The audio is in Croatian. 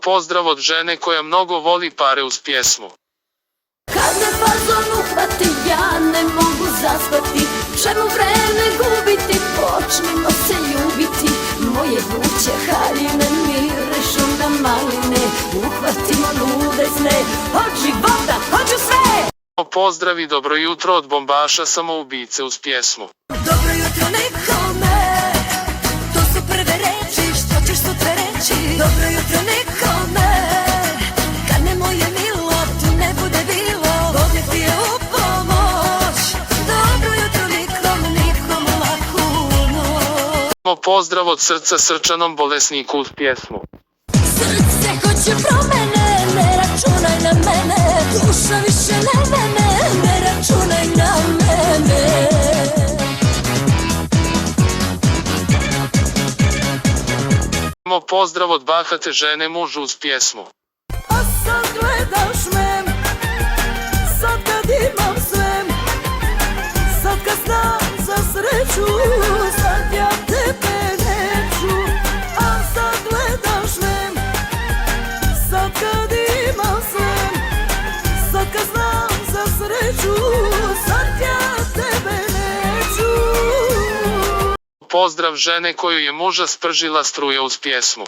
Pozdrav od žene koja mnogo voli pare uz pjesmu. Kad me fazon uhvati, ja ne mogu zaspati. Čemu vreme gubiti, počnimo se ljubiti. Moje vruće haljine mirišu na maline. Uhvatimo lude sne, od života hoću sve. Pozdrav i dobro jutro od bombaša samoubice uz pjesmu. Dobro jutro nekome, to su prve reči, što ćeš sutra reći. Dobro jutro nekome, kad me moje milo tu ne bude bilo. Ovdje ti je u pomoć. Dobro jutro nikom laku noć. Pozdrav od srca srčanom bolesniku uz pjesmu. Srce hoće promene, ne računaj na mene. Duša više ne mene, ne računaj na mene. Pozdrav od bahate žene mužu uz pjesmu. A sad gledaš me, sad kad imam sve, sad kad znam za sreću, sad ja tebe neću. A sad gledaš me, sad kad imam sve, sad kad znam za sreću, sad ja tebe neću. Pozdrav žene koju je muža spržila struja uz pjesmu.